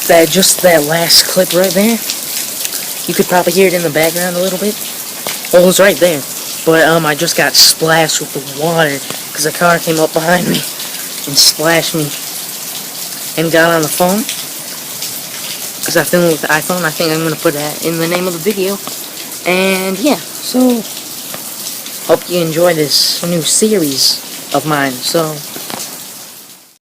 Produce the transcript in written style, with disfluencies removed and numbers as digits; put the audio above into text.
that last clip right there. You could probably hear it in the background a little bit. Well, it was right there. But I just got splashed with the water because a car came up behind me and splashed me and got on the phone. Because I filmed with the iPhone. I think I'm going to put that in the name of the video. And yeah, so hope you enjoy this new series of mine. So